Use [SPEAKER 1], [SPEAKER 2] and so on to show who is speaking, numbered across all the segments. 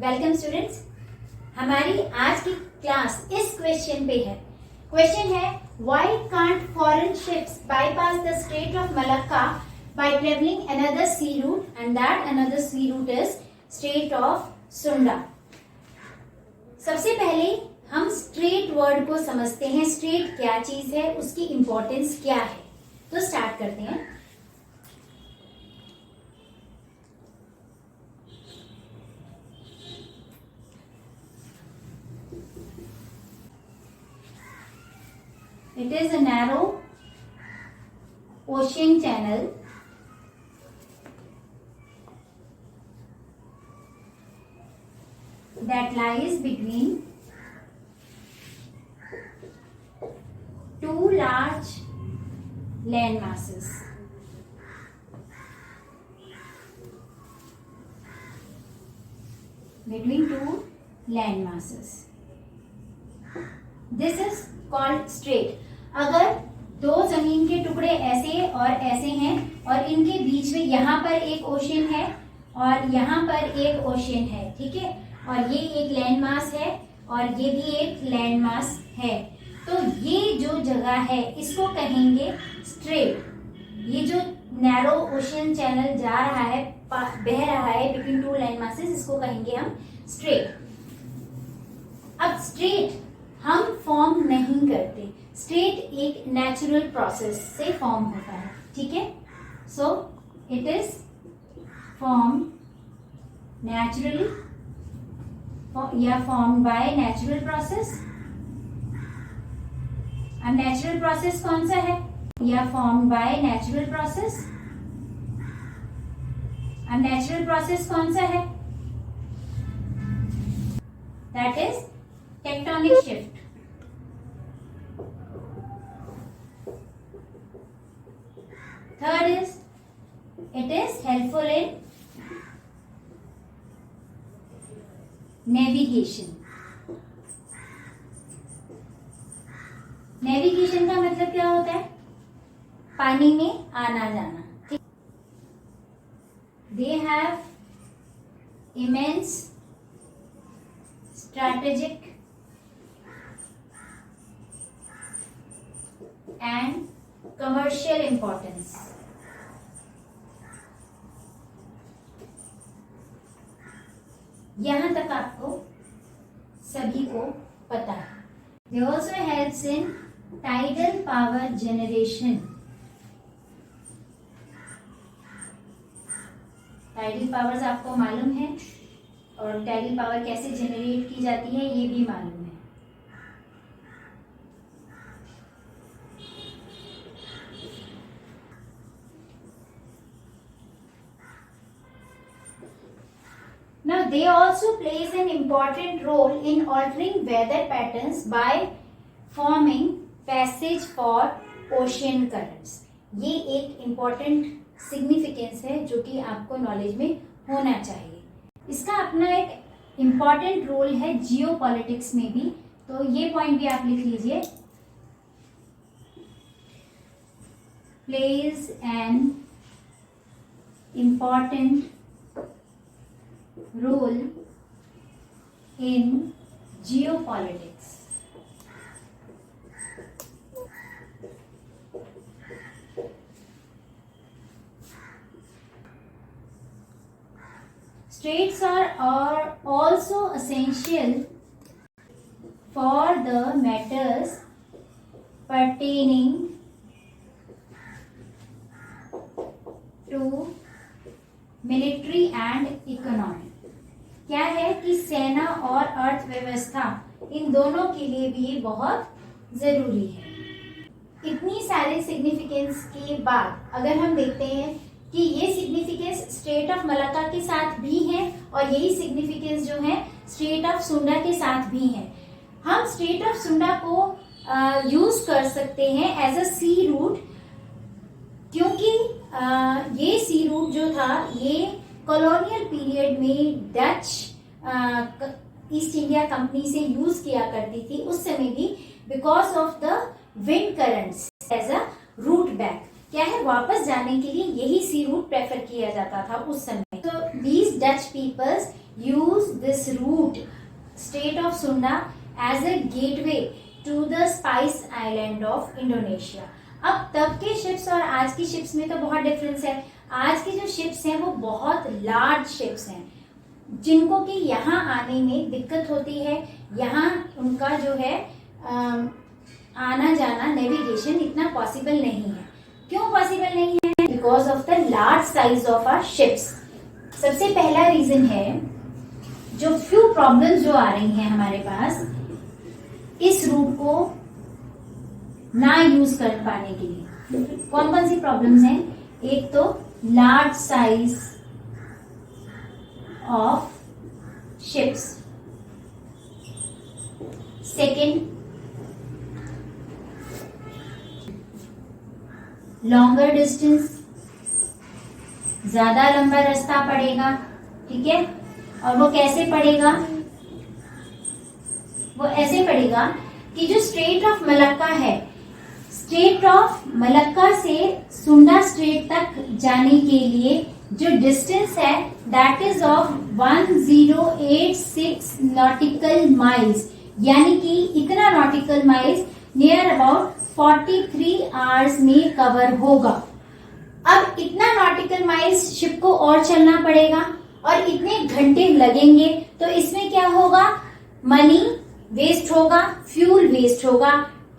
[SPEAKER 1] Welcome students. हमारी आज की क्लास इस क्वेश्चन पे है। क्वेश्चन है why can't foreign ships bypass the strait of Malacca by travelling another sea route and that another sea route is strait of Sunda. सबसे पहले हम स्ट्रेट वर्ड को समझते हैं। स्ट्रेट क्या चीज है, उसकी इंपॉर्टेंस क्या है। तो स्टार्ट करते हैं। It is a narrow ocean channel that lies between two large land masses. Between two land masses. This is called strait. अगर दो जमीन के टुकड़े ऐसे और ऐसे हैं और इनके बीच में यहाँ पर एक ओशन है और यहाँ पर एक ओशन है, ठीक है, और ये एक लैंड मास है और ये भी एक लैंड मास है, तो ये जो जगह है इसको कहेंगे स्ट्रेट। ये जो नैरो ओशन चैनल जा रहा है, बह रहा है बिटवीन टू लैंड मासेस, इसको कहेंगे हम स्ट्रेट। अब स्ट्रेट हम फॉर्म नहीं करते। स्ट्रेट एक नेचुरल प्रोसेस से फॉर्म होता है, ठीक है। So it is form naturally या फॉर्म बाय नेचुरल प्रोसेस। अब नेचुरल प्रोसेस कौन सा है? या फॉर्म बाय नेचुरल प्रोसेस। अब नेचुरल प्रोसेस कौन सा है? That is tectonic shift. Third is it is helpful in navigation. Navigation का मतलब क्या होता है? पानी में आना जाना। They have immense strategic and commercial importance. यहां तक आपको सभी को पता है। They also helps in tidal power generation. Tidal powers आपको मालूम है और टाइडल पावर कैसे जनरेट की जाती है ये भी मालूम है। Now they also plays an important role in altering weather patterns by forming passage for ocean currents. ये एक important significance है जो कि आपको नॉलेज में होना चाहिए। इसका अपना एक important रोल है जियोपॉलिटिक्स में भी, तो ये पॉइंट भी आप लिख लीजिए। Plays an important role in geopolitics. Straits are also essential for the matters pertaining to military and economy. क्या है कि सेना और अर्थव्यवस्था इन दोनों के लिए भी ये बहुत जरूरी है। इतनी सारे सिग्निफिकेंस के बाद अगर हम देखते हैं कि ये सिग्निफिकेंस स्ट्रेट ऑफ मलक्का के साथ भी है और यही सिग्निफिकेंस जो है स्ट्रेट ऑफ सुंडा के साथ भी है। हम स्ट्रेट ऑफ सुंडा को यूज कर सकते हैं एज अ सी रूट, क्योंकि ये सी रूट जो था ये कॉलोनियल पीरियड में डच ईस्ट इंडिया कंपनी से यूज किया करती थी उस समय भी, because of the wind currents as a route back. क्या है, वापस जाने के लिए यही सी रूट प्रेफर किया जाता था उस समय। तो these Dutch peoples use this route, state of Sunda, as a gateway to the Spice Island of Indonesia. अब तब के शिप्स और आज की शिप्स में तो बहुत डिफरेंस है। आज की जो शिप्स हैं वो बहुत लार्ज शिप्स हैं, जिनको कि यहाँ आने में दिक्कत होती है। यहाँ उनका जो है आना जाना, नेविगेशन इतना पॉसिबल नहीं है। क्यों पॉसिबल नहीं है? Because of the large size of our ships. सबसे पहला रीजन है, जो फ्यू प्रॉब्लम्स जो आ रही हैं हमारे पास इस रूट को ना यूज कर पाने के लिए। कौन कौन सी प्रॉब्लम्स हैं? एक तो large size of ships, second longer distance, ज्यादा लंबा रास्ता पड़ेगा, ठीक है। और वो कैसे पड़ेगा? वो ऐसे पड़ेगा कि जो स्ट्रेट ऑफ मलक्का है, स्ट्रेट ऑफ मलक्का से सुंडा स्ट्रेट तक जाने के लिए जो डिस्टेंस है that is of 1086 nautical miles, यानी कि इतना nautical miles near about 43 hours में कवर होगा। अब इतना नॉटिकल माइल्स शिप को और चलना पड़ेगा और इतने घंटे लगेंगे, तो इसमें क्या होगा? मनी वेस्ट होगा, फ्यूल वेस्ट होगा,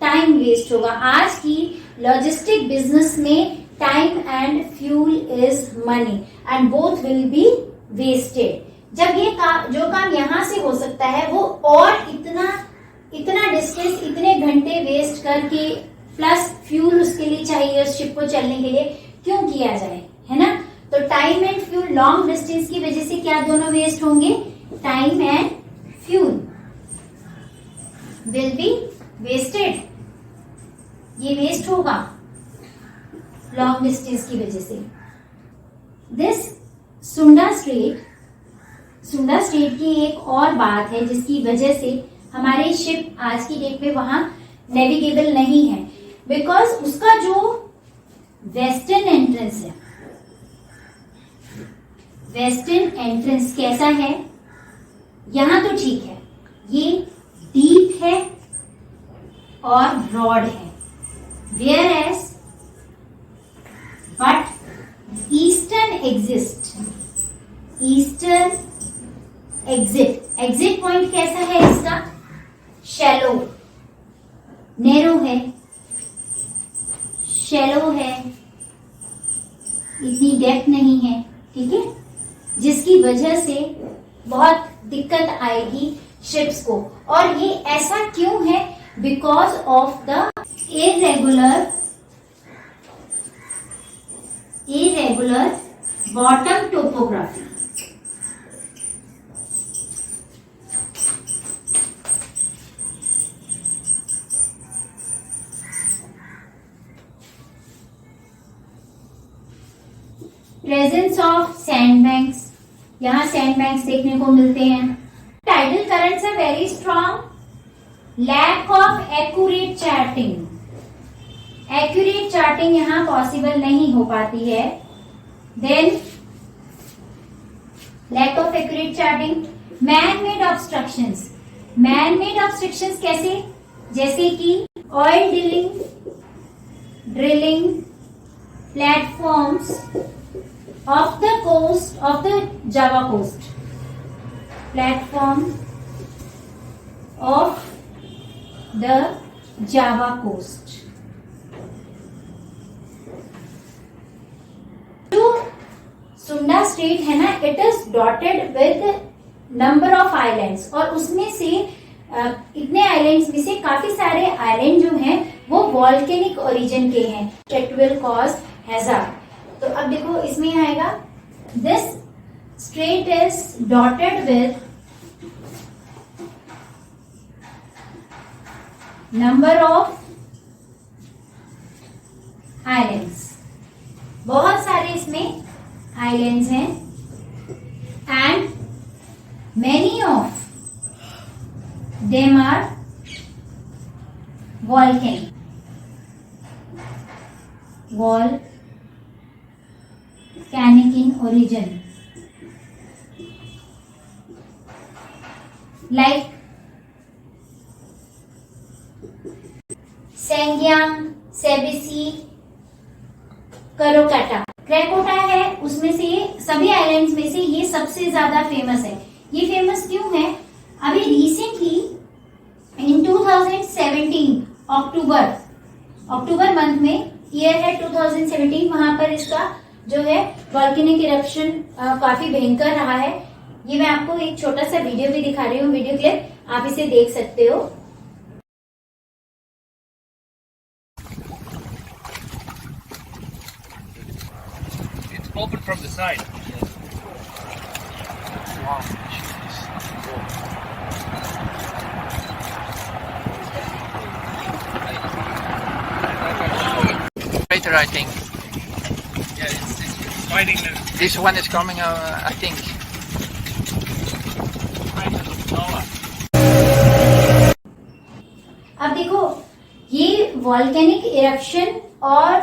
[SPEAKER 1] टाइम वेस्ट होगा। आज की लॉजिस्टिक बिजनेस में time and fuel is money and both will be wasted. जब ये जो काम यहां से हो सकता है वो और इतना डिस्टेंस, इतने घंटे वेस्ट करके प्लस फ्यूल उसके लिए चाहिए उस शिप को चलने के लिए, क्यों किया जाए, है ना। तो time and fuel, long distance की वजह से क्या दोनों वेस्ट होंगे? Time and fuel will be wasted. ये वेस्ट होगा लॉन्ग डिस्टेंस की वजह से। दिस सुंडा स्ट्रेट की एक और बात है जिसकी वजह से हमारे शिप आज की डेट में वहां नेविगेबल नहीं है, बिकॉज उसका जो वेस्टर्न एंट्रेंस है, वेस्टर्न एंट्रेंस कैसा है? यहां तो ठीक है, ये डीप है और ब्रॉड है, whereas but eastern exit point कैसा है इसका? शैलो, नैरो है, शैलो है, इतनी डेप्थ नहीं है, ठीक है, जिसकी वजह से बहुत दिक्कत आएगी शिप्स को। और ये ऐसा क्यों है? Because of the irregular bottom topography. Presence of sandbanks, यहाँ सैंडबैंक्स देखने को मिलते हैं। Tidal currents are very strong. Lack of accurate charting यहाँ पॉसिबल नहीं हो पाती है। Then lack of accurate charting. Man made obstructions कैसे? जैसे कि oil drilling platforms of the coast of the Java coast, platform of the Java coast। जो सुंडा स्ट्रेट है ना, it is dotted with number of islands, और उसमें से इतने आइलैंड्स में से काफी सारे आइलैंड जो हैं वो वॉल्केनिक ओरिजिन के हैं। It will cause hazard. तो अब देखो इसमें आएगा, this strait is dotted with number of islands, बहुत सारे इसमें आइलैंड्स हैं, and many of them are volcanic in origin। like Sangeang, Sebesi, Krakatoa. Krakatoa है उसमें से, सभी आइलैंड्स में से ये सबसे ज्यादा फेमस है। ये फेमस क्यों है? अभी रिसेंटली इन 2017 अक्टूबर मंथ में, ईयर है 2017, वहां पर इसका जो है वॉल्केनिक इरप्शन काफी भयंकर रहा है। ये मैं आपको एक छोटा सा वीडियो भी दिखा रही हूँ, वीडियो क्लिप, आप इसे देख सकते हो।
[SPEAKER 2] It's open from the side. Wow.
[SPEAKER 3] Later, I think.
[SPEAKER 2] Yeah, it's fighting the
[SPEAKER 3] This one is coming, I think.
[SPEAKER 2] lava.
[SPEAKER 1] अब देखो, ये वॉल्केनिक इरप्शन और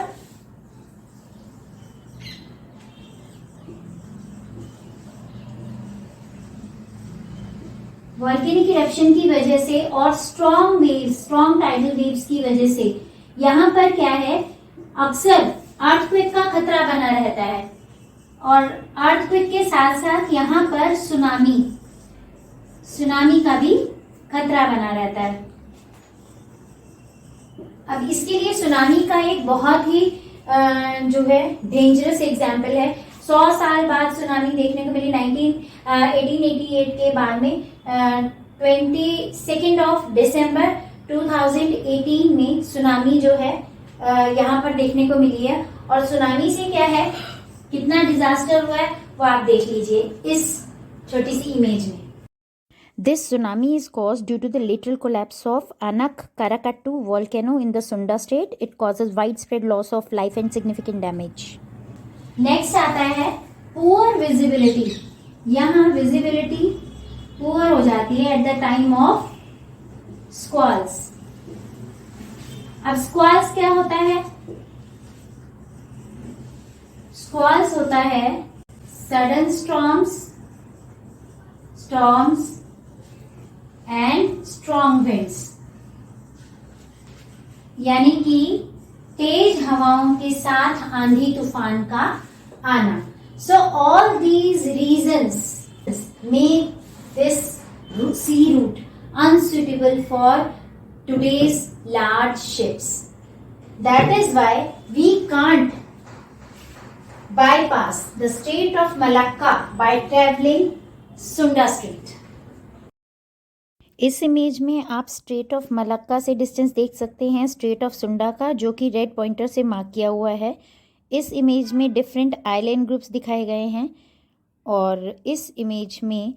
[SPEAKER 1] वॉल्केनिक इरप्शन की वजह से और स्ट्रॉन्ग टाइडल वेव्स की वजह से यहाँ पर क्या है, अक्सर अर्थक्वेक का खतरा बना रहता है। और अर्थक्वेक के साथ साथ यहाँ पर सुनामी का भी खतरा बना रहता है। अब इसके लिए सुनामी का एक बहुत ही जो है डेंजरस एग्जाम्पल है। 100 साल बाद सुनामी देखने को मिली 1888 के बाद में 22 दिसंबर 2018 में सुनामी जो है यहाँ पर देखने को मिली है। और सुनामी से क्या है, कितना डिजास्टर हुआ है वो आप देख लीजिए इस छोटी सी इमेज में।
[SPEAKER 4] This tsunami is caused due to the lateral collapse of Anak Karakattu volcano in the Sunda state. It causes widespread loss of life and significant damage.
[SPEAKER 1] Next आता है पुअर विजिबिलिटी। यहाँ विजिबिलिटी पुअर हो जाती है at the time of स्क्वाल्स। अब स्क्वाल्स क्या होता है? स्क्वाल्स होता है sudden storms and strong winds, यानी कि तेज हवाओं के साथ आंधी तूफान का आना। So all these reasons make this sea route unsuitable for today's large ships. That is why we can't bypass the Strait of Malacca by traveling Sunda Strait.
[SPEAKER 4] इस इमेज में आप स्ट्रेट ऑफ मलक्का से distance देख सकते हैं straight of सुंडा का, जो कि रेड पॉइंटर से मार्क किया हुआ है। इस इमेज में डिफरेंट आइलैंड ग्रुप्स दिखाए गए हैं और इस इमेज में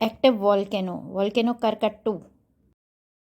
[SPEAKER 4] एक्टिव वॉल्केनो करकट्टू